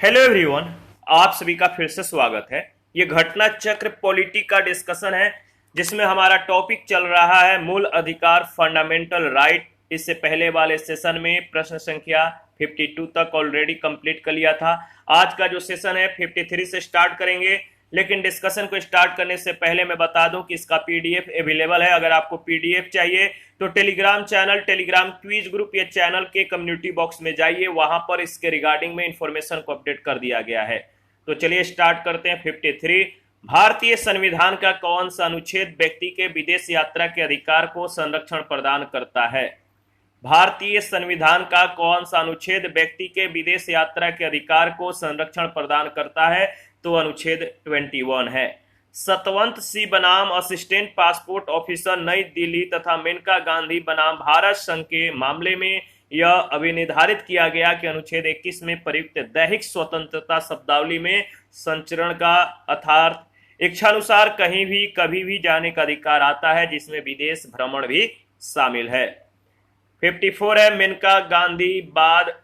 Hello everyone, आप सभी का फिर से स्वागत है। ये घटना चक्र पॉलिटी का डिस्कशन है जिसमें हमारा टॉपिक चल रहा है मूल अधिकार फंडामेंटल राइट। इससे पहले वाले सेशन में प्रश्न संख्या 52 तक ऑलरेडी कंप्लीट कर लिया था। आज का जो सेशन है 53 से स्टार्ट करेंगे, लेकिन डिस्कशन को स्टार्ट करने से पहले मैं बता दूं कि इसका पीडीएफ अवेलेबल है। अगर आपको पीडीएफ चाहिए तो Telegram channel, Telegram quiz group या चैनल के कम्युनिटी बॉक्स में जाइए, वहां पर इसके रिगार्डिंग में इंफॉर्मेशन को अपडेट कर दिया गया है। तो चलिए स्टार्ट करते हैं। 53, भारतीय संविधान का कौन सा अनुच्छेद व्यक्ति के विदेश यात्रा के अधिकार को संरक्षण प्रदान करता है? भारतीय संविधान का कौन सा अनुच्छेद व्यक्ति के विदेश यात्रा के अधिकार को संरक्षण प्रदान करता है? तो अनुच्छेद 21 है। सतवंत सिंह बनाम असिस्टेंट पासपोर्ट ऑफिसर नई दिल्ली तथा मेनका गांधी बनाम भारत संघ के मामले में यह अभिनिर्धारित किया गया कि अनुच्छेद 21 में प्रयुक्त दैहिक स्वतंत्रता शब्दावली में संचरण का अर्थात इच्छानुसार कहीं भी कभी भी जाने का अधिकार आता है, जिसमें विदेश भ्रमण भी शामिल है। 54 है, मेनका गांधी बाद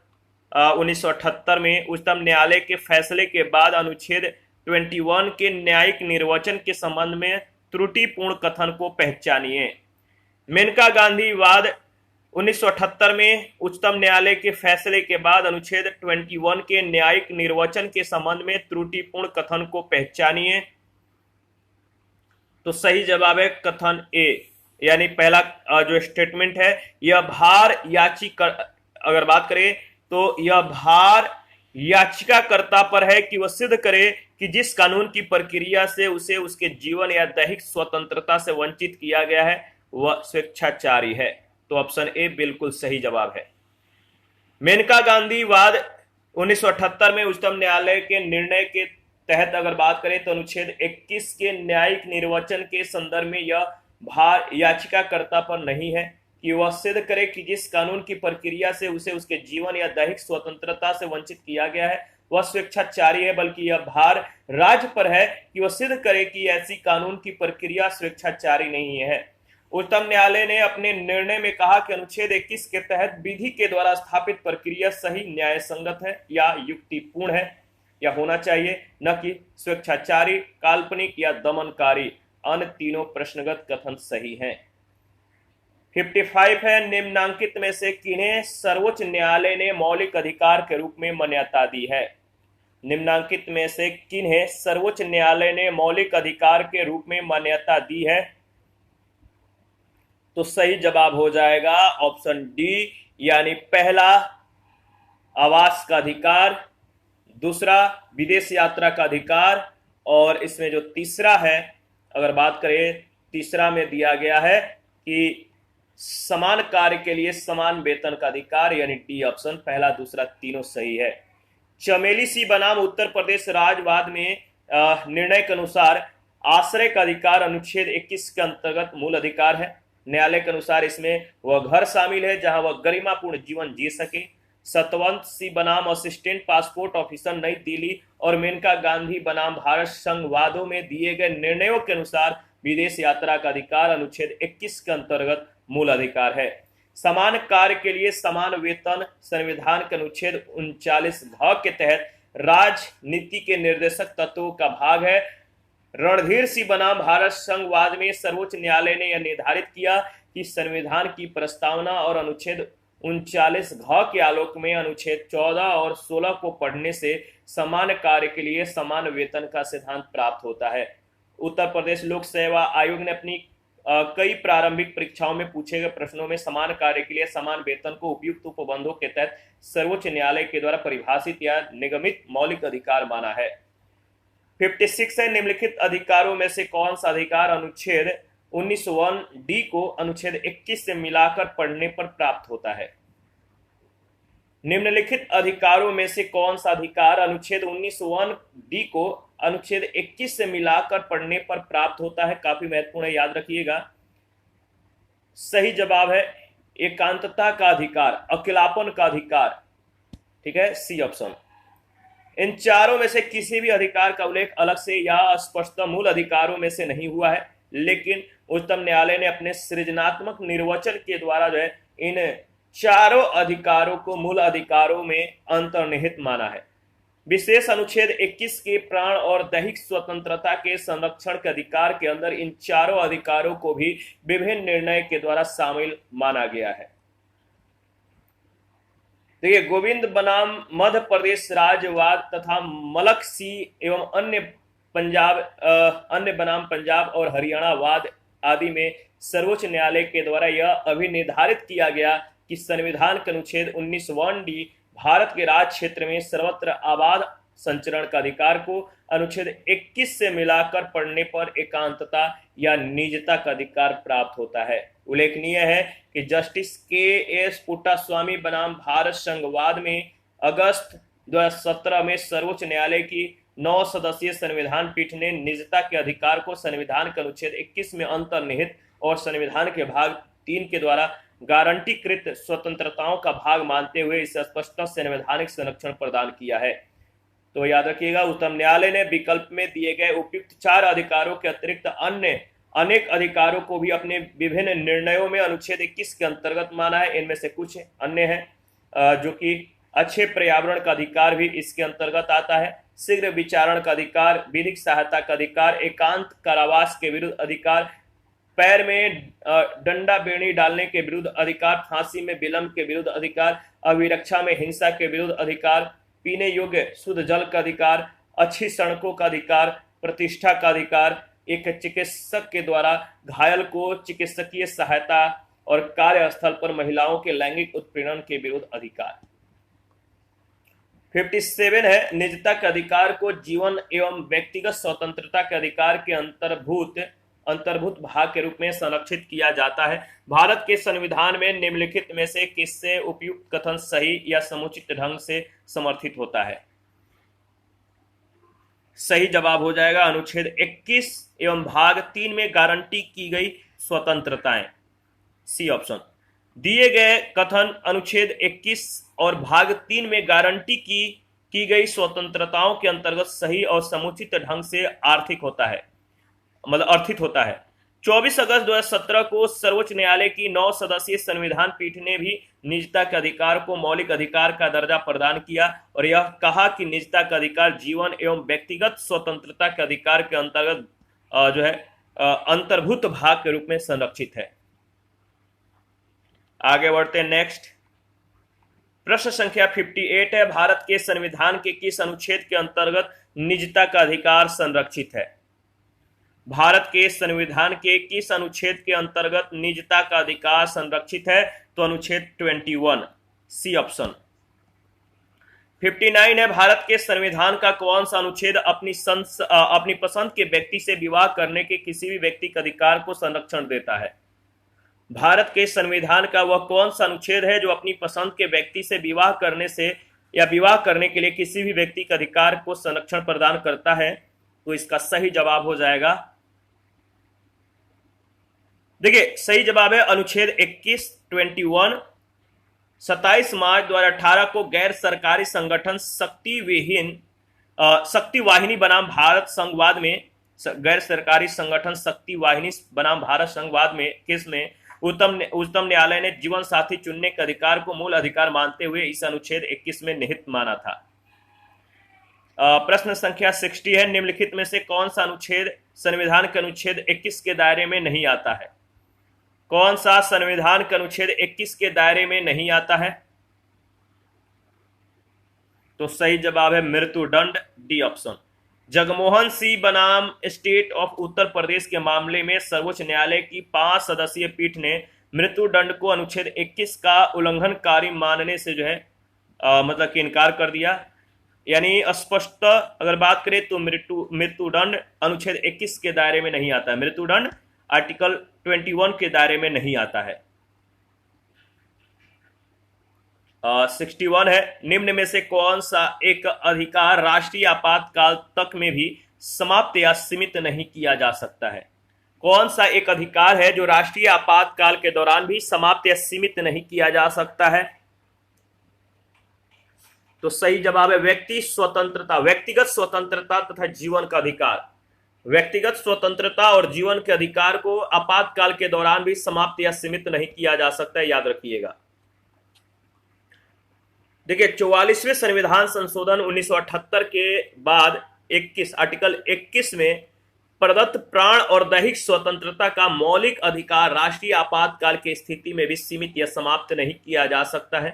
1978 में उच्चतम न्यायालय के फैसले के बाद अनुच्छेद 21 के न्यायिक निर्वचन के संबंध में त्रुटिपूर्ण कथन को पहचानिए। मेनका गांधी वाद 1978 में उच्चतम न्यायालय के फैसले के बाद अनुच्छेद 21 के न्यायिक निर्वचन के संबंध में त्रुटिपूर्ण कथन को पहचानिए। तो सही जवाब है कथन ए, यानी पहला जो स्टेटमेंट है, यह भार याचिका, अगर बात करें तो यह भार याचिकाकर्ता पर है कि वह सिद्ध करे कि जिस कानून की प्रक्रिया से उसे उसके जीवन या दैहिक स्वतंत्रता से वंचित किया गया है वह स्वेच्छाचारी है। तो ऑप्शन ए बिल्कुल सही जवाब है। मेनका गांधी वाद 1978 में उच्चतम न्यायालय के निर्णय के तहत अगर बात करें तो अनुच्छेद 21 के न्यायिक निर्वचन के संदर्भ में यह भार याचिकाकर्ता पर नहीं है कि वह सिद्ध करे कि जिस कानून की प्रक्रिया से उसे उसके जीवन या दैहिक स्वतंत्रता से वंचित किया गया है वह स्वेच्छाचारी है, बल्कि यह भार राज्य पर है कि वह सिद्ध करे कि ऐसी कानून की प्रक्रिया स्वेच्छाचारी नहीं है। उच्चतम न्यायालय ने अपने निर्णय में कहा कि अनुच्छेद 21 के तहत विधि के द्वारा स्थापित प्रक्रिया सही, न्याय संगत है या युक्तिपूर्ण है या होना चाहिए, न कि स्वेच्छाचारी, काल्पनिक या दमनकारी। अन्य तीनों प्रश्नगत कथन सही हैं। 55 है, निम्नांकित में से किन्हें सर्वोच्च न्यायालय ने मौलिक अधिकार के रूप में मान्यता दी है? निम्नांकित में से किन्हें सर्वोच्च न्यायालय ने मौलिक अधिकार के रूप में मान्यता दी है? तो सही जवाब हो जाएगा ऑप्शन डी, यानी पहला आवास का अधिकार, दूसरा विदेश यात्रा का अधिकार, और इसमें जो तीसरा है अगर बात करें, तीसरा में दिया गया है कि समान कार्य के लिए समान वेतन का अधिकार, यानी डी ऑप्शन, पहला दूसरा तीनों सही है। चमेली सिंह बनाम उत्तर प्रदेश राज्यवाद में निर्णय के अनुसार आश्रय का अधिकार अनुच्छेद 21 के अंतर्गत मूल अधिकार है। न्यायालय के अनुसार इसमें वह घर शामिल है जहां वह गरिमापूर्ण जीवन जी सके। सतवंत सिंह बनाम असिस्टेंट पासपोर्ट ऑफिसर नई दिल्ली और मेनका गांधी बनाम भारत संघ वादों में दिए गए निर्णयों के अनुसार विदेश यात्रा का अधिकार अनुच्छेद 21 के अंतर्गत मूल अधिकार है। समान कार्य के लिए समान वेतन संविधान के अनुच्छेद 39 घ के तहत राजनीति के निर्देशक तत्वों का भाग है। रणधीर सिंह बनाम भारत संघ वाद में सर्वोच्च न्यायालय ने यह निर्धारित किया कि संविधान की प्रस्तावना और अनुच्छेद 39 घ के आलोक में अनुच्छेद 14 और 16 को पढ़ने से समान कार्य के लिए समान वेतन का सिद्धांत प्राप्त होता है। उत्तर प्रदेश लोक सेवा आयोग ने अपनी कई प्रारंभिक परीक्षाओं में पूछे गए प्रश्नों में समान कार्य के लिए समान वेतन को उपयुक्त उपबंधों के तहत सर्वोच्च न्यायालय के द्वारा परिभाषित या निगमित मौलिक अधिकार माना है। 56 है, निम्नलिखित अधिकारों में से कौन सा अधिकार अनुच्छेद 19(1) डी को अनुच्छेद 21 से मिलाकर पढ़ने पर प्राप्त होता है? निम्नलिखित अधिकारों में से कौन सा अधिकार अनुच्छेद 19(1) डी को अनुच्छेद 21 से मिलाकर पढ़ने पर प्राप्त होता है? काफी महत्वपूर्ण है, याद रखिएगा। सही जवाब है एकांतता का अधिकार, अकेलापन का अधिकार। ठीक है, सी ऑप्शन। इन चारों में से किसी भी अधिकार का उल्लेख अलग से या स्पष्ट मूल अधिकारों में से नहीं हुआ है, लेकिन उच्चतम न्यायालय ने अपने सृजनात्मक निर्वचन के द्वारा जो है इन चारों अधिकारों को मूल अधिकारों में अंतर्निहित माना है। विशेष अनुच्छेद 21 के प्राण और दैहिक स्वतंत्रता के संरक्षण के अधिकार के अंदर इन चारों अधिकारों को भी विभिन्न निर्णय के द्वारा शामिल माना गया है। देखिए, गोविंद बनाम मध्य प्रदेश राज्यवाद तथा मलक सी एवं अन्य बनाम पंजाब और हरियाणा वाद आदि में सर्वोच्च न्यायालय के द्वारा यह अभिनिर्धारित किया गया कि संविधान के अनुच्छेद 19(1)(d) भारत के राज्य क्षेत्र में सर्वत्र आबाद संचरण का अधिकार को अनुच्छेद 21 से मिलाकर पढ़ने पर एकांतता या निजता का अधिकार प्राप्त होता है। उल्लेखनीय है कि जस्टिस के.एस. पुट्टास्वामी बनाम भारत संघवाद में अगस्त 2017 में सर्वोच्च न्यायालय की 9 सदस्यीय संविधान पीठ ने निजता के अधिकार को संविधान के अनुच्छेद 21 में अंतर्निहित और संविधान के भाग 3 के द्वारा गारंटीकृत स्वतंत्रताओं का भाग मानते हुए इसे स्पष्ट संवैधानिक संरक्षण प्रदान किया है। तो याद रखिएगा, उच्चतम न्यायालय ने विकल्प में दिए गए उपयुक्त 4 अधिकारों के अतिरिक्त अन्य अनेक अधिकारों को भी अपने विभिन्न निर्णयों में अनुच्छेद 21 के अंतर्गत माना है। इनमें से कुछ अन्य हैं जो कि अच्छे पर्यावरण का अधिकार भी इसके अंतर्गत आता है, शीघ्र विचारण का अधिकार, विधिक सहायता का अधिकार, एकांत कारावास के विरुद्ध अधिकार, पैर में डंडा बेड़ी डालने के विरुद्ध अधिकार, फांसी में विलंब के विरुद्ध अधिकार, अभिरक्षा में हिंसा के विरुद्ध अधिकार, पीने योग्य शुद्ध जल का अधिकार, अच्छी सड़कों का अधिकार, प्रतिष्ठा का अधिकार, एक चिकित्सक के द्वारा घायल को चिकित्सकीय सहायता और कार्यस्थल पर महिलाओं के लैंगिक उत्पीड़न के विरुद्ध अधिकार। 57 है, निजता के अधिकार को जीवन एवं व्यक्तिगत स्वतंत्रता के अधिकार के अंतर्भूत भाग के रूप में संरक्षित किया जाता है। भारत के संविधान में निम्नलिखित में से किससे उपयुक्त कथन सही या समुचित ढंग से समर्थित होता है? सही जवाब हो जाएगा अनुच्छेद 21 एवं भाग 3 में गारंटी की गई स्वतंत्रताएं, सी ऑप्शन। दिए गए कथन अनुच्छेद 21 और भाग 3 में गारंटी की गई स्वतंत्रताओं के अंतर्गत सही और समुचित ढंग से अर्थित होता है। 24 अगस्त 2017 को सर्वोच्च न्यायालय की 9 सदस्यीय संविधान पीठ ने भी निजता के अधिकार को मौलिक अधिकार का दर्जा प्रदान किया और यह कहा कि निजता का अधिकार जीवन एवं व्यक्तिगत स्वतंत्रता के अधिकार के अंतर्गत अंतर्भूत भाग के रूप में संरक्षित है। आगे बढ़ते हैं नेक्स्ट। प्रश्न संख्या 58 है, भारत के संविधान के किस अनुच्छेद के अंतर्गत निजता का अधिकार संरक्षित है? भारत के संविधान के किस अनुच्छेद के अंतर्गत निजता का अधिकार संरक्षित है? तो अनुच्छेद 21, सी ऑप्शन। 59 है, भारत के संविधान का कौन सा अनुच्छेद अपनी पसंद के व्यक्ति से विवाह करने के किसी भी व्यक्ति के अधिकार को संरक्षण देता है? भारत के संविधान का वह कौन सा अनुच्छेद है जो अपनी पसंद के व्यक्ति से विवाह करने से या विवाह करने के लिए किसी भी व्यक्ति के अधिकार को संरक्षण प्रदान करता है? तो इसका सही जवाब हो जाएगा, देखिए सही जवाब है अनुच्छेद 21, 21। 27 मार्च 2018 को गैर सरकारी संगठन शक्ति वाहिनी बनाम भारत संघवाद में गैर सरकारी संगठन शक्ति वाहिनी बनाम भारत संघवाद में केस में उच्चतम न्यायालय ने जीवन साथी चुनने के अधिकार को मूल अधिकार मानते हुए इस अनुच्छेद 21 में निहित माना था। प्रश्न संख्या 60 है, निम्नलिखित में से कौन सा अनुच्छेद संविधान के अनुच्छेद 21 के दायरे में नहीं आता है? कौन सा संविधान के अनुच्छेद 21 के दायरे में नहीं आता है? तो सही जवाब है मृत्युदंड, डी ऑप्शन। जगमोहन सिंह बनाम स्टेट ऑफ उत्तर प्रदेश के मामले में सर्वोच्च न्यायालय की 5 सदस्यीय पीठ ने मृत्युदंड को अनुच्छेद 21 का उल्लंघनकारी मानने से मतलब कि इनकार कर दिया। यानी स्पष्ट अगर बात करें तो मृत्युदंड अनुच्छेद 21 के दायरे में नहीं आता है। मृत्युदंड आर्टिकल 21 के दायरे में नहीं आता है। 61 है, निम्न में से कौन सा एक अधिकार राष्ट्रीय आपातकाल तक में भी समाप्त या सीमित नहीं किया जा सकता है? कौन सा एक अधिकार है जो राष्ट्रीय आपातकाल के दौरान भी समाप्त या सीमित नहीं किया जा सकता है? तो सही जवाब है व्यक्तिगत स्वतंत्रता तथा जीवन का अधिकार। व्यक्तिगत स्वतंत्रता और जीवन के अधिकार को आपातकाल के दौरान भी समाप्त या सीमित नहीं किया जा सकता है, याद रखिएगा। देखिए 44वें संविधान संशोधन 1978 के बाद 21 आर्टिकल 21 में प्रदत्त प्राण और दैहिक स्वतंत्रता का मौलिक अधिकार राष्ट्रीय आपातकाल की स्थिति में भी सीमित या समाप्त नहीं किया जा सकता है।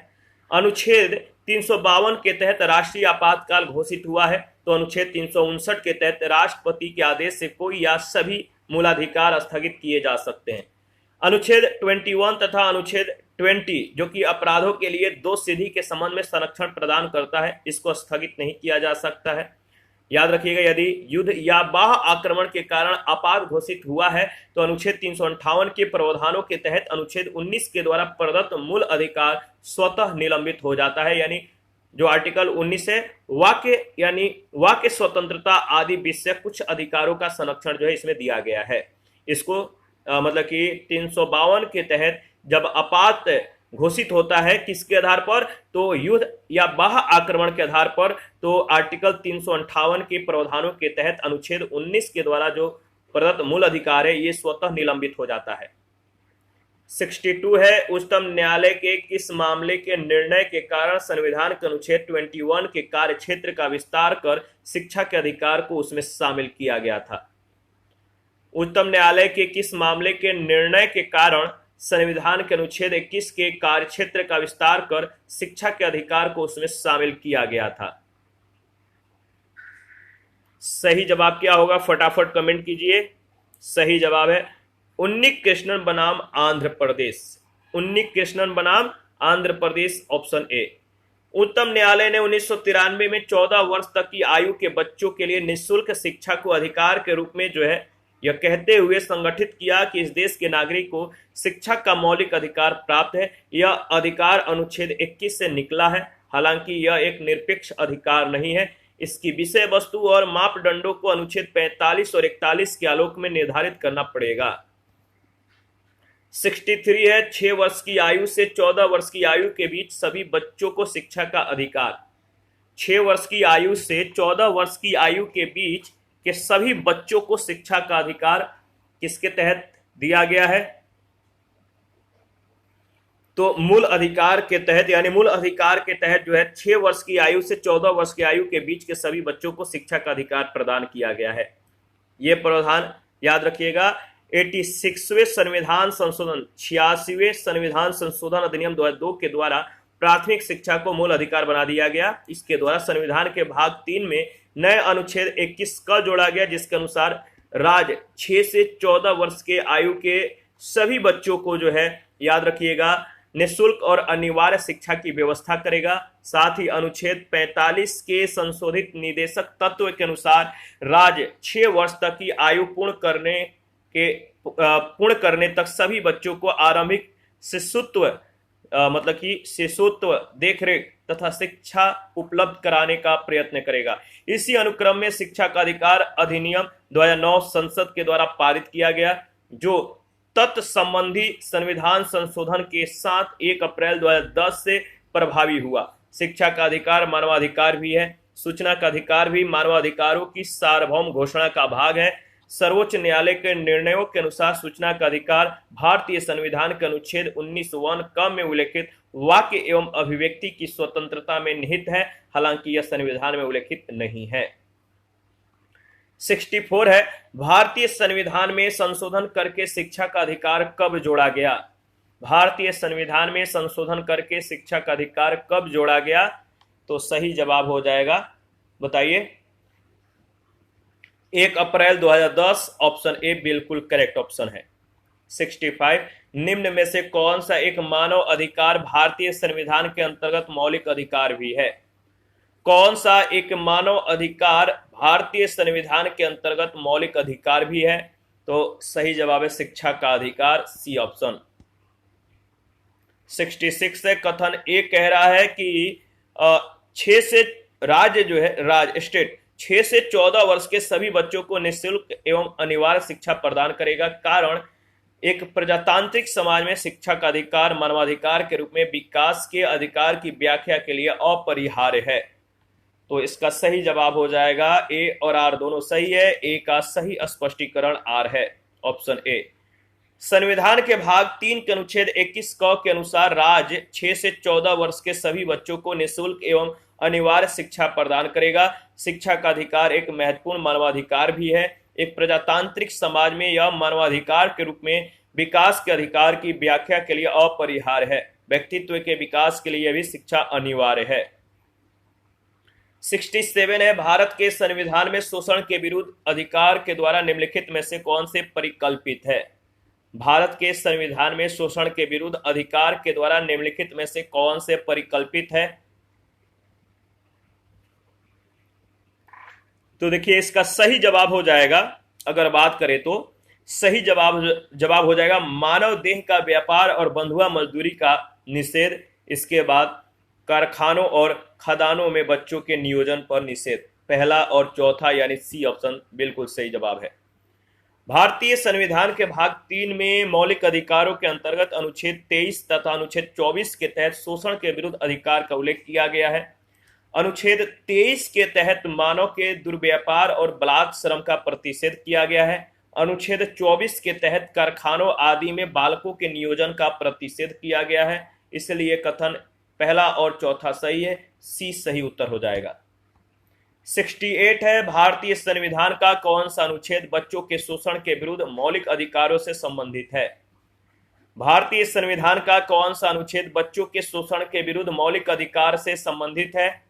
अनुच्छेद 352 के तहत राष्ट्रीय आपातकाल घोषित हुआ है तो अनुच्छेद 359 के तहत राष्ट्रपति के आदेश से कोई या सभी मूलाधिकार स्थगित किए जा सकते हैं। अनुच्छेद 21 तथा अनुच्छेद 20 जो कि अपराधों के लिए दोषसिद्धि के संबंध में संरक्षण प्रदान करता है, इसको स्थगित नहीं किया जा सकता है। याद रखिएगा, यदि युद्ध या बाह्य आक्रमण के कारण आपात घोषित हुआ है तो अनुच्छेद 358 के प्रावधानों के तहत अनुच्छेद 19 के द्वारा प्रदत्त मूल अधिकार स्वतः निलंबित हो जाता है। यानी जो आर्टिकल 19 है, वाक्य स्वतंत्रता आदि विषय कुछ अधिकारों का संरक्षण जो है इसमें दिया गया है। इसको मतलब कि 352 के तहत जब आपात घोषित होता है किसके आधार पर, तो युद्ध या बाह्य आक्रमण के आधार पर, तो आर्टिकल 358 के प्रावधानों के तहत अनुच्छेद 19 के द्वारा जो प्रदत्त मूल अधिकार है ये स्वतः निलंबित हो जाता है। 62 है, उच्चतम न्यायालय के किस मामले के निर्णय के कारण संविधान के अनुच्छेद 21 के कार्य क्षेत्र का विस्तार कर शिक्षा के अधिकार को उसमें शामिल किया गया था। उच्चतम न्यायालय के किस मामले के निर्णय के कारण संविधान के अनुच्छेद 21 के कार्यक्षेत्र का विस्तार कर शिक्षा के अधिकार को उसमें शामिल किया गया था। सही जवाब क्या होगा, फटाफट कमेंट कीजिए। सही जवाब है उन्नी कृष्णन बनाम आंध्र प्रदेश। उन्नी कृष्णन बनाम आंध्र प्रदेश, ऑप्शन ए। उच्चतम न्यायालय ने 1993 में 14 वर्ष तक की आयु के बच्चों के लिए निःशुल्क शिक्षा को अधिकार के रूप में जो है यह कहते हुए संगठित किया कि इस देश के नागरिक को शिक्षा का मौलिक अधिकार प्राप्त है। यह अधिकार अनुच्छेद 21 से निकला है। हालांकि यह एक निरपेक्ष अधिकार नहीं है। इसकी विषय वस्तु और मापदंडों को अनुच्छेद 45 और 41 के आलोक में निर्धारित करना पड़ेगा। 63 है, 6 वर्ष की आयु से 14 वर्ष की आयु के बीच सभी बच्चों को शिक्षा का अधिकार। 6 वर्ष की आयु से 14 वर्ष की आयु के बीच के सभी बच्चों को शिक्षा का अधिकार किसके तहत दिया गया है, तो मूल अधिकार के तहत। यानी मूल अधिकार के तहत जो है 6 वर्ष की आयु से 14 वर्ष की आयु के बीच के सभी बच्चों को शिक्षा का अधिकार प्रदान किया गया है। यह प्रावधान याद रखिएगा 86वें संविधान संशोधन 86वें संविधान संशोधन अधिनियम 2002 के द्वारा प्राथमिक शिक्षा को मूल अधिकार बना दिया गया। इसके द्वारा संविधान के भाग 3 में नए अनुच्छेद 21 का जोड़ा गया, जिसके अनुसार राज्य 6 से 14 वर्ष के आयु के सभी बच्चों को जो है याद रखिएगा निःशुल्क और अनिवार्य शिक्षा की व्यवस्था करेगा। साथ ही अनुच्छेद 45 के संशोधित निदेशक तत्व के अनुसार राज्य 6 वर्ष तक की आयु पूर्ण करने तक सभी बच्चों को आरंभिक शिशुत्व मतलब कि शिशुत्व देखरेख तथा शिक्षा उपलब्ध कराने का प्रयत्न करेगा। इसी अनुक्रम में शिक्षा का अधिकार अधिनियम 2009 संसद के द्वारा पारित किया गया, जो तत्संबंधी संविधान संशोधन के साथ 1 अप्रैल 2010 से प्रभावी हुआ। शिक्षा का अधिकार मानवाधिकार भी है। सूचना का अधिकार भी मानवाधिकारों की सार्वभौम घोषणा का भाग है। सर्वोच्च न्यायालय के निर्णयों के अनुसार सूचना का अधिकार भारतीय संविधान के अनुच्छेद 19(1) क में उल्लेखित वाक्य एवं अभिव्यक्ति की स्वतंत्रता में निहित है। हालांकि यह संविधान में उल्लेखित नहीं है। 64 है, भारतीय संविधान में संशोधन करके शिक्षा का अधिकार कब जोड़ा गया। भारतीय संविधान में संशोधन करके शिक्षा का अधिकार कब जोड़ा गया, तो सही जवाब हो जाएगा, बताइए। 1 अप्रैल 2010, ऑप्शन ए बिल्कुल करेक्ट ऑप्शन है। 65, निम्न में से कौन सा एक मानव अधिकार भारतीय संविधान के अंतर्गत मौलिक अधिकार भी है। कौन सा एक मानव अधिकार भारतीय संविधान के अंतर्गत मौलिक अधिकार भी है, तो सही जवाब है शिक्षा का अधिकार, सी ऑप्शन। 66 से कथन ए कह रहा है कि 6 से राज्य जो है राज्य स्टेट 6 से 14 वर्ष के सभी बच्चों को निःशुल्क एवं अनिवार्य शिक्षा प्रदान करेगा। कारण एक प्रजातांत्रिक समाज में शिक्षा का अधिकार मानवाधिकार के रूप में विकास के अधिकार की व्याख्या के लिए अपरिहार्य है। तो इसका सही जवाब हो जाएगा ए और आर दोनों सही है। ए का सही स्पष्टीकरण आर है, ऑप्शन ए। संविधान के भाग 3 के अनुच्छेद 21 क के अनुसार राज्य 6 से 14 वर्ष के सभी बच्चों को निःशुल्क एवं अनिवार्य शिक्षा प्रदान करेगा। शिक्षा का अधिकार एक महत्वपूर्ण मानवाधिकार भी है। एक प्रजातांत्रिक समाज में यह मानवाधिकार के रूप में विकास के अधिकार की व्याख्या के लिए अपरिहार्य है। व्यक्तित्व के विकास के लिए भी शिक्षा अनिवार्य है। 67 है, भारत के संविधान में शोषण के विरुद्ध अधिकार के द्वारा निम्नलिखित में से कौन से परिकल्पित है? भारत के संविधान में शोषण के विरुद्ध अधिकार के द्वारा निम्नलिखित में से कौन से परिकल्पित है? तो देखिए, इसका सही जवाब हो जाएगा, अगर बात करें तो सही जवाब हो जाएगा मानव देह का व्यापार और बंधुआ मजदूरी का निषेध। इसके बाद कारखानों और खदानों में बच्चों के नियोजन पर निषेध। पहला और चौथा यानी सी ऑप्शन बिल्कुल सही जवाब है। भारतीय संविधान के भाग 3 में मौलिक अधिकारों के अंतर्गत अनुच्छेद 23 तथा अनुच्छेद 24 के तहत शोषण के विरुद्ध अधिकार का उल्लेख किया गया है। अनुच्छेद 23 के तहत मानव के दुर्व्यापार और बलात् श्रम का प्रतिषेध किया गया है। अनुच्छेद 24 के तहत कारखानों आदि में बालकों के नियोजन का प्रतिषेध किया गया है। इसलिए कथन पहला और चौथा सही है, सी सही उत्तर हो जाएगा। 68 है, भारतीय संविधान का कौन सा अनुच्छेद बच्चों के शोषण के विरुद्ध मौलिक अधिकारों से संबंधित है? भारतीय संविधान का कौन सा अनुच्छेद बच्चों के शोषण के विरुद्ध मौलिक अधिकार से संबंधित है?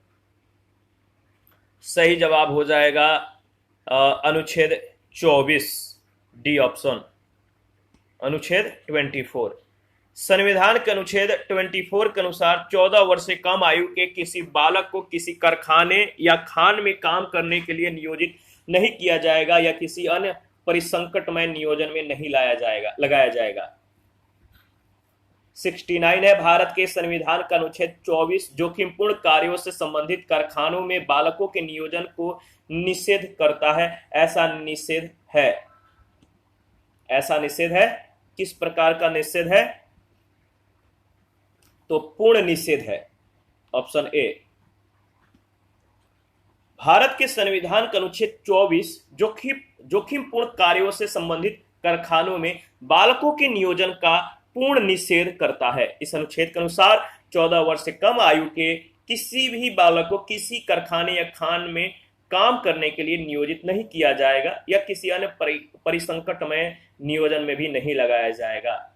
सही जवाब हो जाएगा अनुच्छेद 24, डी ऑप्शन, अनुच्छेद 24। संविधान के अनुच्छेद 24 के अनुसार 14 वर्ष से कम आयु के किसी बालक को किसी कारखाने या खान में काम करने के लिए नियोजित नहीं किया जाएगा या किसी अन्य परिसंकटमय नियोजन में नहीं लगाया जाएगा। 69 है, भारत के संविधान का अनुच्छेद 24 जोखिमपूर्ण कार्यों से संबंधित कारखानों में बालकों के नियोजन को निषेध करता है। ऐसा निषेध है किस प्रकार का निषेध है? तो पूर्ण निषेध है, ऑप्शन ए। भारत के संविधान का अनुच्छेद 24 जोखिमपूर्ण कार्यों से संबंधित कारखानों में बालकों के नियोजन का पूर्ण निषेध करता है। इस अनुच्छेद के अनुसार 14 वर्ष से कम आयु के किसी भी बालक को किसी कारखाने या खान में काम करने के लिए नियोजित नहीं किया जाएगा या किसी अन्य परिसंकटमय नियोजन में भी नहीं लगाया जाएगा।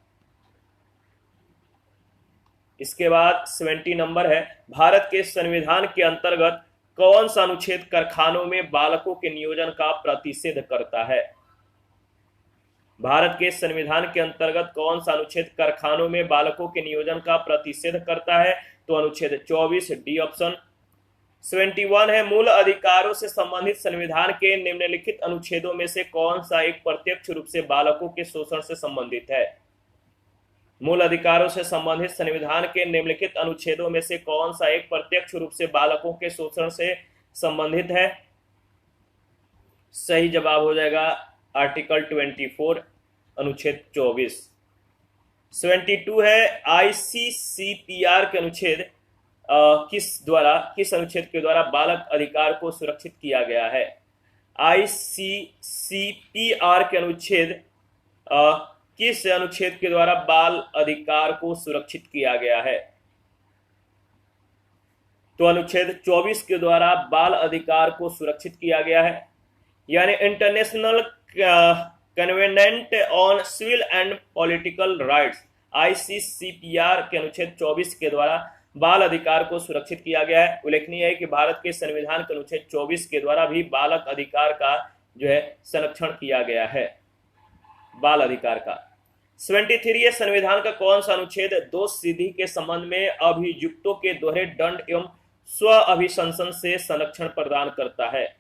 इसके बाद 70 नंबर है, भारत के संविधान के अंतर्गत कौन सा अनुच्छेद कारखानों में बालकों के नियोजन का प्रतिषेध करता है? भारत के संविधान के अंतर्गत कौन सा अनुच्छेद कारखानों में बालकों के नियोजन का प्रतिषेध करता है? तो अनुच्छेद 24, डी ऑप्शन। 71 है, मूल अधिकारों से संबंधित संविधान के निम्नलिखित अनुच्छेदों में से कौन सा एक प्रत्यक्ष रूप से बालकों के शोषण से संबंधित है? मूल अधिकारों से संबंधित संविधान के निम्नलिखित अनुच्छेदों में से कौन सा एक प्रत्यक्ष रूप से बालकों के शोषण से संबंधित है? सही जवाब हो जाएगा आर्टिकल 24, अनुच्छेद 24। 72 है, आईसीसीपीआर के अनुच्छेद किस अनुच्छेद के द्वारा बालक अधिकार को सुरक्षित किया गया है? आईसीसीपीआर के अनुच्छेद किस अनुच्छेद के द्वारा बाल अधिकार को सुरक्षित किया गया है? तो अनुच्छेद 24 के द्वारा बाल अधिकार को सुरक्षित किया गया है, यानी international covenant on civil and political rights, ICCPR के अनुच्छेद 24 के द्वारा बाल अधिकार को सुरक्षित किया गया है। उल्लेखनीय है कि भारत के संविधान के अनुच्छेद 24 के द्वारा भी बालक अधिकार का संरक्षण किया गया है, बाल अधिकार का। 73 है, संविधान का कौन सा अनुच्छेद दोष सिद्धि के संबंध में अभियुक्तों के दोहरे दंड एवं स्व अभिशंसन से संरक्षण प्रदान करता है?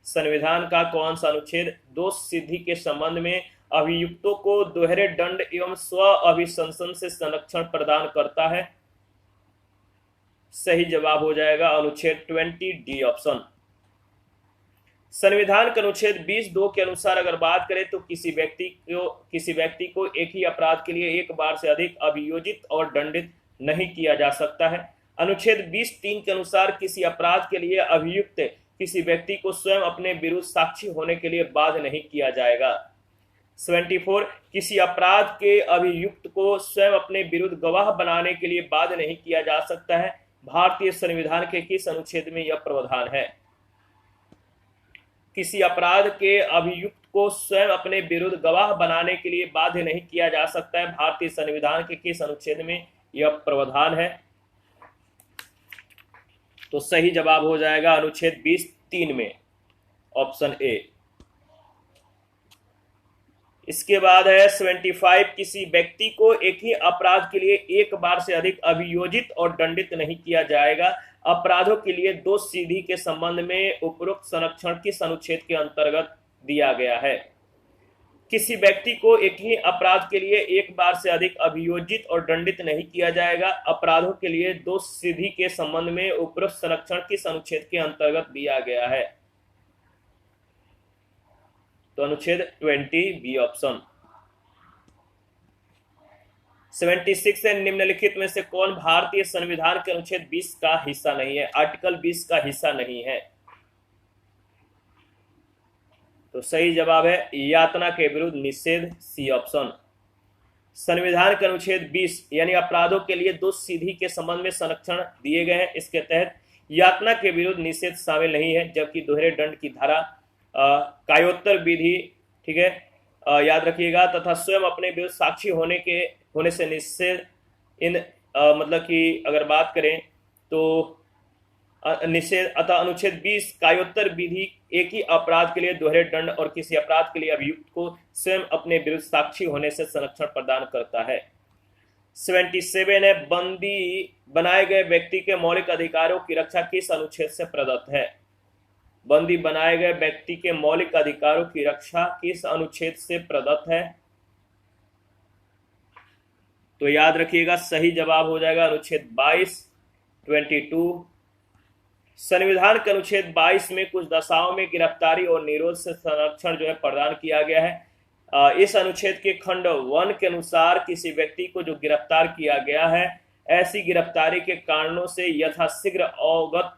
संविधान का कौन सा अनुच्छेद दोष सिद्धि के संबंध में अभियुक्तों को दोहरे दंड एवं स्व अभिशंसन से संरक्षण प्रदान करता है? सही जवाब हो जाएगा अनुच्छेद 20, डी ऑप्शन। संविधान के अनुच्छेद 20(2) के अनुसार अगर बात करें तो किसी व्यक्ति को एक ही अपराध के लिए एक बार से अधिक अभियोजित और दंडित नहीं किया जा सकता है। अनुच्छेद 20(3) के अनुसार किसी अपराध के लिए अभियुक्त किसी व्यक्ति को स्वयं अपने विरुद्ध साक्षी होने के लिए बाध्य नहीं किया जाएगा। 74 किसी अपराध के अभियुक्त को स्वयं अपने विरुद्ध गवाह बनाने के लिए बाध्य नहीं किया जा सकता है। भारतीय संविधान के किस अनुच्छेद में यह प्रावधान है? किसी अपराध के अभियुक्त को स्वयं अपने विरुद्ध गवाह बनाने के लिए बाध्य नहीं किया जा सकता है। भारतीय संविधान के किस अनुच्छेद में यह प्रावधान है? तो सही जवाब हो जाएगा अनुच्छेद 20(3) में, ऑप्शन ए। इसके बाद है 75 किसी व्यक्ति को एक ही अपराध के लिए एक बार से अधिक अभियोजित और दंडित नहीं किया जाएगा। अपराधों के लिए दोषसिद्धि के संबंध में उपरोक्त संरक्षण किस अनुच्छेद के अंतर्गत दिया गया है? किसी व्यक्ति को एक ही अपराध के लिए एक बार से अधिक अभियोजित और दंडित नहीं किया जाएगा। अपराधों के लिए दोषसिद्धि के संबंध में उपरोक्त संरक्षण किस अनुच्छेद के अंतर्गत दिया गया है? तो अनुच्छेद 20 बी ऑप्शन। 76 है निम्नलिखित में से कौन भारतीय संविधान के अनुच्छेद 20 का हिस्सा नहीं है? आर्टिकल 20 का हिस्सा नहीं है। तो सही जवाब है यातना के विरुद्ध निषेध, सी ऑप्शन। संविधान के अनुच्छेद 20 यानी अपराधों के लिए दोषसिद्धि के संबंध में संरक्षण दिए गए हैं। इसके तहत यातना के विरुद्ध निषेध शामिल नहीं है, जबकि दोहरे दंड की धारा कायोत्तर विधि, ठीक है, याद रखिएगा, तथा स्वयं अपने विरुद्ध साक्षी होने से निषेध इन मतलब कि अगर बात करें तो निषेध अतः अनुच्छेद 20 कायोत्तर विधि एक ही अपराध के लिए दोहरे दंड और किसी अपराध के लिए अभियुक्त को स्वयं अपने विरुद्ध साक्षी होने से संरक्षण प्रदान करता है। 77 है बंदी बनाए गए व्यक्ति के मौलिक अधिकारों की रक्षा किस अनुच्छेद से प्रदत्त है? बंदी बनाए गए व्यक्ति के मौलिक अधिकारों की रक्षा किस अनुच्छेद से प्रदत्त है? तो याद रखिएगा सही जवाब हो जाएगा अनुच्छेद 22। संविधान के अनुच्छेद 22 में कुछ दशाओं में गिरफ्तारी और निरोध से संरक्षण जो है प्रदान किया गया है। इस अनुच्छेद के खंड 1 के अनुसार किसी व्यक्ति को जो गिरफ्तार किया गया है, ऐसी गिरफ्तारी के कारणों से यथाशीघ्र अवगत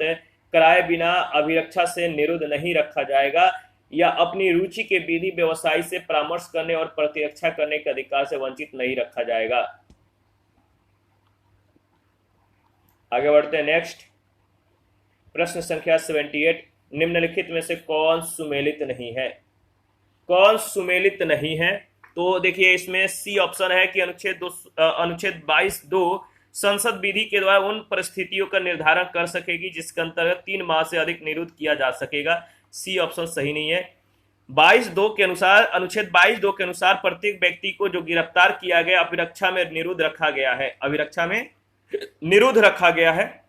कराए बिना अभिरक्षा से निरुद्ध नहीं रखा जाएगा या अपनी रुचि के विधि व्यवसायी से परामर्श करने और प्रतिरक्षा करने के अधिकार से वंचित नहीं रखा जाएगा। आगे बढ़ते हैं नेक्स्ट प्रश्न संख्या 78 निम्नलिखित में से कौन सुमेलित नहीं है? कौन सुमेलित नहीं है? तो देखिए इसमें सी ऑप्शन है कि अनुच्छेद 22(2) संसद विधि के द्वारा उन परिस्थितियों का निर्धारण कर सकेगी जिसके अंतर्गत 3 माह से अधिक निरुद्ध किया जा सकेगा। सी ऑप्शन सही नहीं है। 22(2) के अनुसार अनुच्छेद 22(2) के अनुसार प्रत्येक व्यक्ति को जो गिरफ्तार किया गया अभिरक्षा में निरुद्ध रखा गया है, अभिरक्षा में निरुद्ध रखा गया है।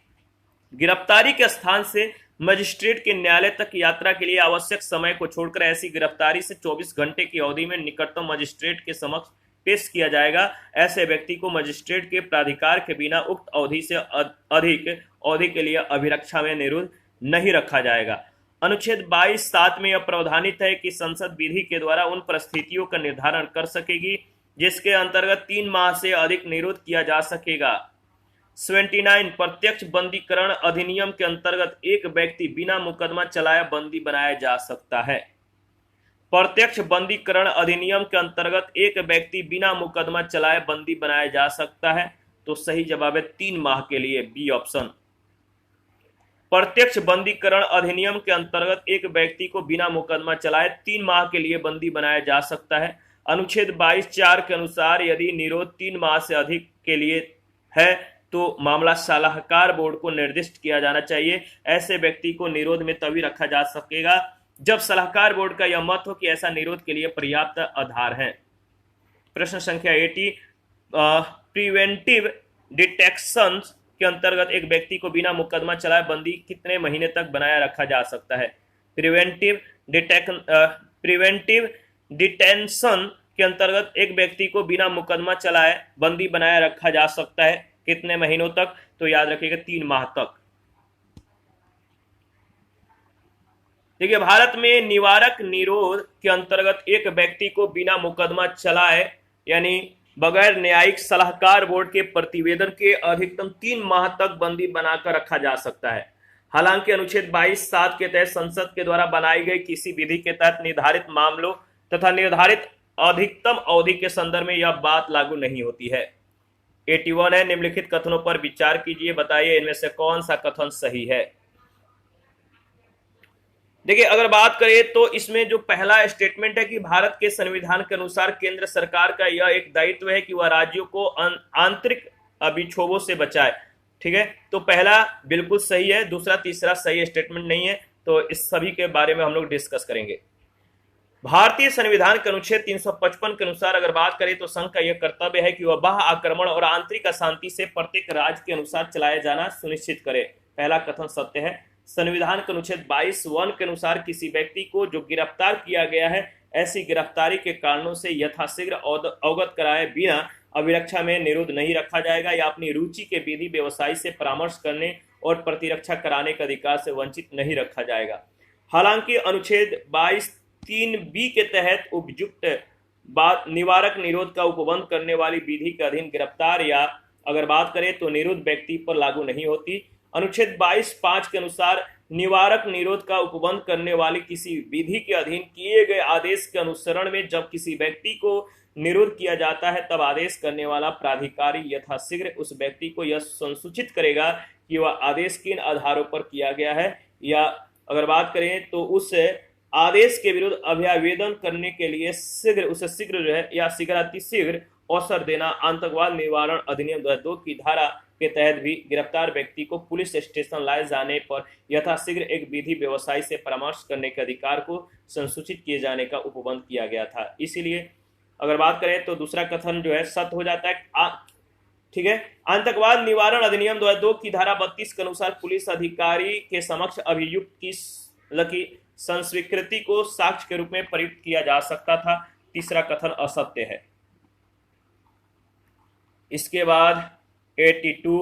गिरफ्तारी के स्थान से मजिस्ट्रेट के न्यायालय तक यात्रा के लिए आवश्यक समय को छोड़कर ऐसी गिरफ्तारी से 24 घंटे की अवधि में निकटतम मजिस्ट्रेट के समक्ष पेश किया जाएगा। ऐसे व्यक्ति को मजिस्ट्रेट के प्राधिकार के बिना उक्त अवधि से अधिक अवधि के लिए अभिरक्षा में निरुद्ध नहीं रखा जाएगा। अनुच्छेद 22(7) में यह प्रावधानित है कि संसद विधि के द्वारा उन परिस्थितियों का निर्धारण कर सकेगी जिसके अंतर्गत 3 माह से अधिक निरुद्ध किया जा सकेगा। 79 प्रत्यक्ष बंदीकरण अधिनियम के अंतर्गत एक व्यक्ति बिना मुकदमा चलाए बंदी बनाया जा सकता है। प्रत्यक्ष बंदीकरण अधिनियम के अंतर्गत एक व्यक्ति बिना मुकदमा चलाए बंदी बनाया जा सकता है। तो सही जवाब है 3 माह के लिए, बी ऑप्शन। प्रत्यक्ष बंदीकरण अधिनियम के अंतर्गत एक व्यक्ति को बिना मुकदमा चलाए 3 माह के लिए बंदी बनाया जा सकता है। अनुच्छेद 22(4) के अनुसार यदि निरोध 3 माह से अधिक के लिए है तो मामला सलाहकार बोर्ड को निर्दिष्ट किया जाना चाहिए। ऐसे व्यक्ति को निरोध में तभी रखा जा सकेगा जब सलाहकार बोर्ड का यह मत हो कि ऐसा निरोध के लिए पर्याप्त आधार है। प्रश्न संख्या 80 प्रिवेंटिव डिटेक्शन के अंतर्गत एक व्यक्ति को बिना मुकदमा चलाए बंदी कितने महीने तक बनाया रखा जा सकता है? प्रिवेंटिव डिटेंशन के अंतर्गत एक व्यक्ति को बिना मुकदमा चलाए बंदी बनाया रखा जा सकता है कितने महीनों तक? तो याद रखिएगा 3 माह तक। देखिए भारत में निवारक निरोध के अंतर्गत एक व्यक्ति को बिना मुकदमा चलाए यानी बगैर न्यायिक सलाहकार बोर्ड के प्रतिवेदन के अधिकतम 3 माह तक बंदी बनाकर रखा जा सकता है। हालांकि अनुच्छेद 22(7) के तहत संसद के द्वारा बनाई गई किसी विधि के तहत निर्धारित मामलों तथा निर्धारित अधिकतम अवधि के संदर्भ में यह बात लागू नहीं होती है। 81 है, निम्नलिखित कथनों पर विचार कीजिए, बताइए इनमें से कौन सा कथन सही है। देखिए, अगर बात करें तो इसमें जो पहला स्टेटमेंट है कि भारत के संविधान के अनुसार केंद्र सरकार का यह एक दायित्व है कि वह राज्यों को आंतरिक विक्षोभों से बचाए। ठीक है, तो पहला बिल्कुल सही है, दूसरा तीसरा सही स्टेटमेंट नहीं है। तो इस सभी के बारे में हम लोग डिस्कस करेंगे। भारतीय संविधान के अनुच्छेद 355 के अनुसार अगर बात करें तो संघ का यह कर्तव्य है कि वह बाह्य आक्रमण और आंतरिक अशांति से प्रत्येक राज्य के अनुसार चलाया जाना सुनिश्चित करे। पहला कथन सत्य है। संविधान के अनुच्छेद 22(1) के अनुसार किसी व्यक्ति को जो गिरफ्तार किया गया है, ऐसी गिरफ्तारी के कारणों से यथाशीघ्र अवगत कराए बिना अभिरक्षा में निरुद्ध नहीं रखा जाएगा या अपनी रुचि के विधि व्यवसायी से परामर्श करने और प्रतिरक्षा कराने के अधिकार से वंचित नहीं रखा जाएगा। हालांकि अनुच्छेद 22(3)(b) के तहत उपयुक्त निवारक निरोध का उपबंध करने वाली विधि के अधीन गिरफ्तार या अगर बात करें तो निरुद्ध व्यक्ति पर लागू नहीं होती। अनुच्छेद 22(5) के अनुसार निवारक निरोध का उपबंध करने वाली किसी विधि के अधीन किए गए आदेश के अनुसरण में जब किसी व्यक्ति को निरुद्ध किया जाता है, तब आदेश करने वाला प्राधिकारी यथाशीघ्र उस व्यक्ति को यह संसूचित करेगा कि वह आदेश किन आधारों पर किया गया है, या अगर बात करें तो उस आदेश के विरुद्ध अभ्यावेदन करने के लिए शीघ्र जो है या शीघ्रातिशीघ्र अवसर देना। आतंकवाद निवारण अधिनियम 2002 की धारा के तहत भी गिरफ्तार व्यक्ति को पुलिस स्टेशन लाए जाने पर यथाशीघ्र एक विधि व्यवसायी से परामर्श करने के अधिकार को संसूचित किए जाने का उपबंध किया गया था। इसीलिए अगर बात करें तो दूसरा कथन जो है सत्य हो जाता है। ठीक है, आतंकवाद निवारण अधिनियम 2002 की धारा 32 के अनुसार पुलिस अधिकारी के समक्ष अभियुक्त की संस्वीकृति को साक्ष्य के रूप में प्रयुक्त किया जा सकता था। तीसरा कथन असत्य है। इसके बाद 82,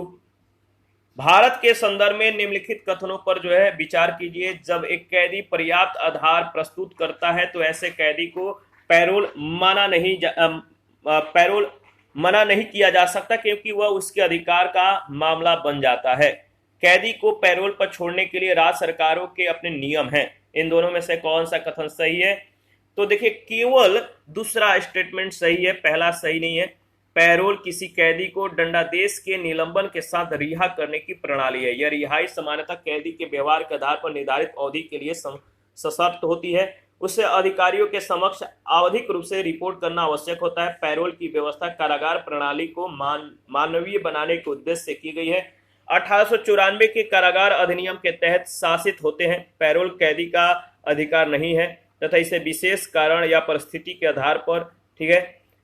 भारत के संदर्भ में निम्नलिखित कथनों पर जो है विचार कीजिए। जब एक कैदी पर्याप्त आधार प्रस्तुत करता है तो ऐसे कैदी को पैरोल मना नहीं किया जा सकता, क्योंकि वह उसके अधिकार का मामला बन जाता है। कैदी को पैरोल पर छोड़ने के लिए राज्य सरकारों के अपने नियम हैं। इन दोनों में से कौन सा कथन सही है? तो देखिए, केवल दूसरा स्टेटमेंट सही है, पहला सही नहीं है। पैरोल किसी कैदी को दंडादेश के निलंबन के साथ रिहा करने की प्रणाली है। यह रिहाई सामान्यतः कैदी के व्यवहार के आधार पर निर्धारित अवधि के लिए सशर्त होती है। उसे अधिकारियों के समक्ष आवधिक रूप से रिपोर्ट करना आवश्यक होता है। पैरोल की व्यवस्था कारागार प्रणाली को मानवीय बनाने के उद्देश्य से की गई है। 1894 के कारागार अधिनियम के तहत शासित होते हैं। पैरोल कैदी का अधिकार नहीं है तथा इसे विशेष कारण या परिस्थिति के आधार पर ठीक है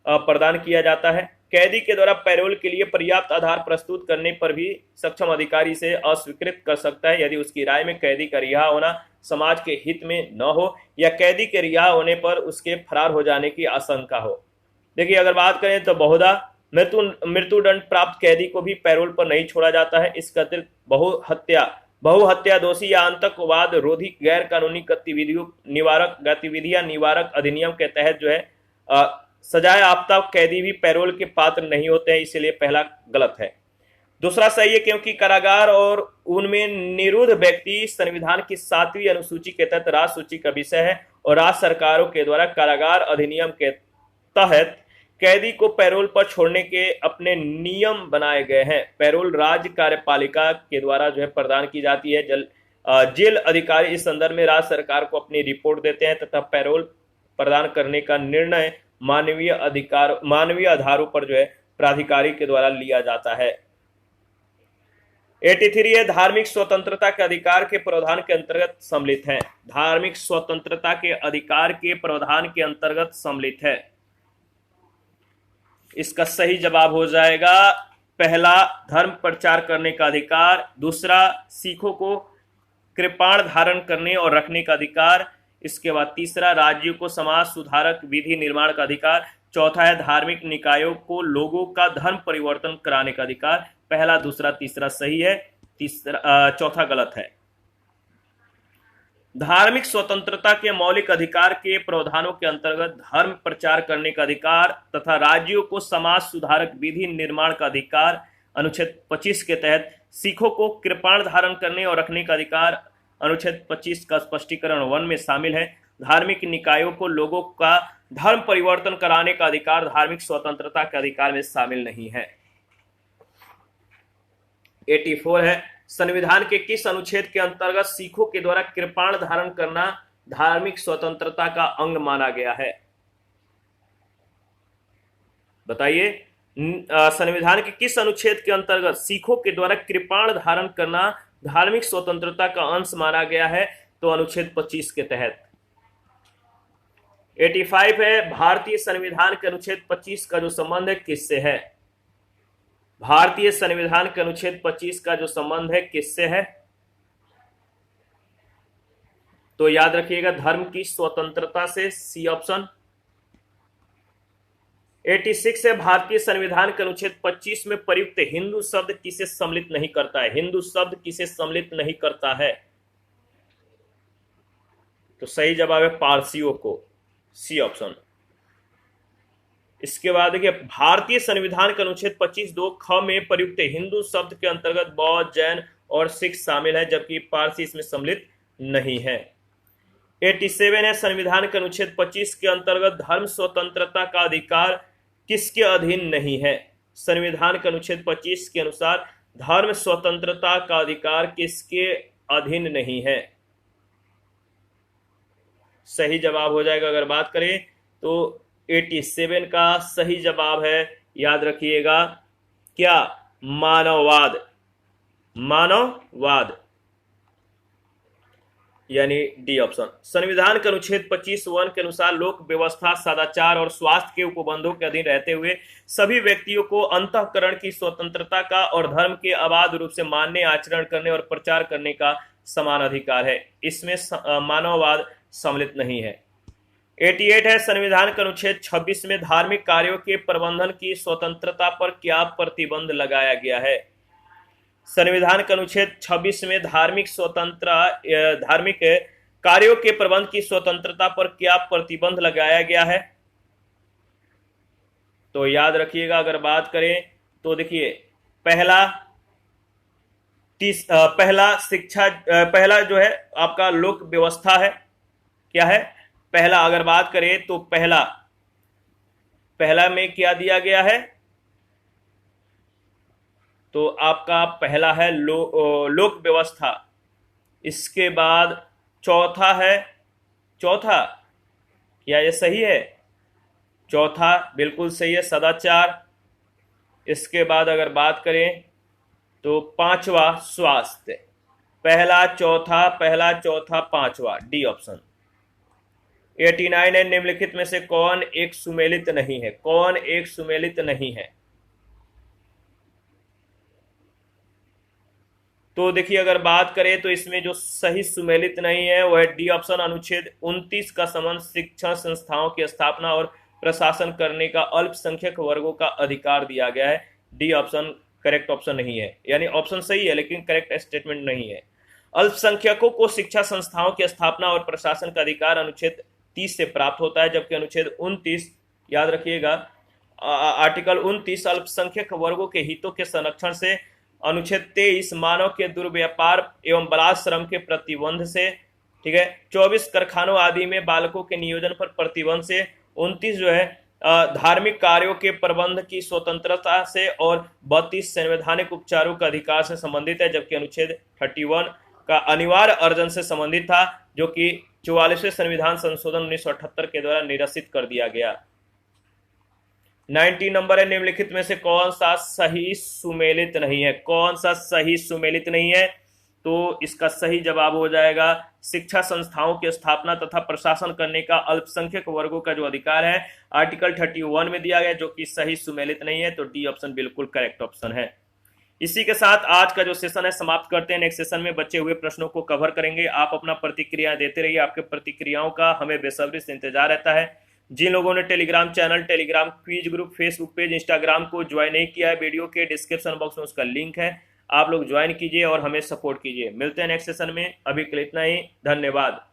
प्रदान किया जाता है। कैदी के द्वारा पैरोल के लिए पर्याप्त आधार प्रस्तुत करने पर भी सक्षम अधिकारी से अस्वीकृत कर सकता है यदि उसकी राय में कैदी का रिहा होना समाज के हित में न हो या कैदी के रिहा होने पर उसके फरार हो जाने की आशंका हो। देखिए, अगर बात करें तो बहुधा मृत्युदंड प्राप्त कैदी को भी पैरोल पर नहीं छोड़ा जाता है। इसके अतिरिक्त बहुहत्या दोषी या आतंकवाद रोधी गैर कानूनी गतिविधियां निवारक अधिनियम के तहत जो है सजाए याफ्ता कैदी भी पैरोल के पात्र नहीं होते हैं। इसीलिए पहला गलत है। दूसरा सही है, क्योंकि कारागार और उनमें निरुद्ध व्यक्ति संविधान की 7वीं अनुसूची के तहत राज्य सूची का विषय है और राज्य सरकारों के द्वारा कारागार अधिनियम के तहत कैदी को पैरोल पर छोड़ने के अपने नियम बनाए गए हैं। पैरोल राज्य कार्यपालिका के द्वारा जो है प्रदान की जाती है। जेल अधिकारी इस संदर्भ में राज्य सरकार को अपनी रिपोर्ट देते हैं तथा पैरोल प्रदान करने का निर्णय मानवीय आधारों पर जो है प्राधिकारी के द्वारा लिया जाता है। 83 है, धार्मिक स्वतंत्रता के अधिकार के प्रावधान के अंतर्गत सम्मिलित है। धार्मिक स्वतंत्रता के अधिकार के प्रावधान के अंतर्गत सम्मिलित है। इसका सही जवाब हो जाएगा पहला, धर्म प्रचार करने का अधिकार। दूसरा, सिखों को कृपाण धारण करने और रखने का अधिकार। इसके बाद तीसरा, राज्यों को समाज सुधारक विधि निर्माण का अधिकार। चौथा है, धार्मिक निकायों को लोगों का धर्म परिवर्तन कराने का अधिकार। पहला, दूसरा, तीसरा सही है, चौथा गलत है। धार्मिक स्वतंत्रता के मौलिक अधिकार के प्रावधानों के अंतर्गत धर्म प्रचार करने का अधिकार तथा राज्यों को समाज सुधारक विधि निर्माण का अधिकार। अनुच्छेद 25 के तहत सिखों को कृपाण धारण करने और रखने का अधिकार अनुच्छेद 25 का स्पष्टीकरण 1 में शामिल है। धार्मिक निकायों को लोगों का धर्म परिवर्तन कराने का अधिकार धार्मिक स्वतंत्रता के अधिकार में शामिल नहीं है। 84 है, संविधान के किस अनुच्छेद के अंतर्गत सिखों के द्वारा कृपाण धारण करना धार्मिक स्वतंत्रता का अंग माना गया है? बताइए, संविधान के किस अनुच्छेद के अंतर्गत सिखों के द्वारा कृपाण धारण करना धार्मिक स्वतंत्रता का अंश माना गया है? तो अनुच्छेद 25 के तहत। 85 है, भारतीय संविधान के अनुच्छेद 25 का जो संबंध है किससे है? भारतीय संविधान के अनुच्छेद 25 का जो संबंध है किससे है? तो याद रखिएगा, धर्म की स्वतंत्रता से, सी ऑप्शन। 86 है, भारतीय संविधान के अनुच्छेद 25 में प्रयुक्त हिंदू शब्द किसे सम्मिलित नहीं करता है? हिंदू शब्द किसे सम्मिलित नहीं करता है? तो सही जवाब है पारसियों को, सी ऑप्शन। इसके बाद देखिए, भारतीय संविधान के अनुच्छेद 25(2) ख में प्रयुक्त हिंदू शब्द के अंतर्गत बौद्ध, जैन और सिख शामिल है, जबकि पारसी इसमें सम्मिलित नहीं है। 87 है, संविधान के अनुच्छेद 25 के अंतर्गत धर्म स्वतंत्रता का अधिकार किसके अधीन नहीं है? संविधान के अनुच्छेद 25 के अनुसार धर्म स्वतंत्रता का अधिकार किसके अधीन नहीं है? सही जवाब हो जाएगा अगर बात करें तो 87 का सही जवाब है, याद रखिएगा, क्या? मानववाद। मानववाद यानी डी ऑप्शन। संविधान के अनुच्छेद 25(1) के अनुसार लोक व्यवस्था, सदाचार और स्वास्थ्य के उपबंधों के अधीन रहते हुए सभी व्यक्तियों को अंतःकरण की स्वतंत्रता का और धर्म के अबाध रूप से मानने, आचरण करने और प्रचार करने का समान अधिकार है। इसमें मानववाद सम्मिलित नहीं है। 88 है, संविधान के अनुच्छेद 26 में धार्मिक कार्यों के प्रबंधन की स्वतंत्रता पर क्या प्रतिबंध लगाया गया है? संविधान के अनुच्छेद 26 में धार्मिक कार्यों के प्रबंध की स्वतंत्रता पर क्या प्रतिबंध लगाया गया है? तो याद रखिएगा, अगर बात करें तो देखिए, पहला जो है आपका लोक व्यवस्था है, क्या है? पहला अगर बात करें तो पहला में क्या दिया गया है? तो आपका पहला है लोक व्यवस्था। इसके बाद चौथा है, क्या ये सही है? चौथा बिल्कुल सही है, सदाचार। इसके बाद अगर बात करें तो पांचवा स्वास्थ्य। पहला चौथा पांचवा, डी ऑप्शन। 89 है, निम्नलिखित में से कौन एक सुमेलित नहीं है? कौन एक सुमेलित नहीं है? तो देखिए, अगर बात करें तो इसमें जो सही सुमेलित नहीं है वह डी ऑप्शन। अनुच्छेद 29 का संबंध शिक्षण संस्थाओं की स्थापना और प्रशासन करने का अल्पसंख्यक वर्गों का अधिकार दिया गया है। डी ऑप्शन करेक्ट ऑप्शन नहीं है, यानी ऑप्शन सही है लेकिन करेक्ट स्टेटमेंट नहीं है। अल्पसंख्यकों को शिक्षा संस्थाओं की स्थापना और प्रशासन का अधिकार अनुच्छेद 30 से प्राप्त होता है, जबकि अनुच्छेद 29, याद रखिएगा, आर्टिकल 29 अल्पसंख्यक वर्गों के हितों के संरक्षण से, अनुच्छेद 23 मानव के दुर्व्यापार एवं बलात् श्रम के प्रतिबंध से, ठीक है, 24 कारखानों आदि में बालकों के नियोजन पर प्रतिबंध से, 29 जो है धार्मिक कार्यों के प्रबंध की स्वतंत्रता से और 32 संवैधानिक उपचारों का अधिकार से संबंधित है, जबकि अनुच्छेद 31 का अनिवार्य अर्जन से संबंधित था, जो कि 44वें संविधान संशोधन 1978 के द्वारा निरसित कर दिया गया। 90 नंबर है, निम्नलिखित में से कौन सा सही सुमेलित नहीं है? कौन सा सही सुमेलित नहीं है? तो इसका सही जवाब हो जाएगा शिक्षा संस्थाओं की स्थापना तथा प्रशासन करने का अल्पसंख्यक वर्गों का जो अधिकार है, आर्टिकल 31 में दिया गया, जो कि सही सुमेलित नहीं है। तो डी ऑप्शन बिल्कुल करेक्ट ऑप्शन है। इसी के साथ आज का जो सेशन है समाप्त करते हैं। नेक्स्ट सेशन में बचे हुए प्रश्नों को कवर करेंगे। आप अपना प्रतिक्रिया देते रहिए, आपके प्रतिक्रियाओं का हमें बेसब्री से इंतजार रहता है। जिन लोगों ने Telegram channel, Telegram quiz group, Facebook page, Instagram को ज्वाइन नहीं किया है, वीडियो के डिस्क्रिप्शन बॉक्स में उसका लिंक है, आप लोग ज्वाइन कीजिए और हमें सपोर्ट कीजिए। मिलते हैं नेक्स्ट सेशन में, अभी के लिए इतना ही, धन्यवाद।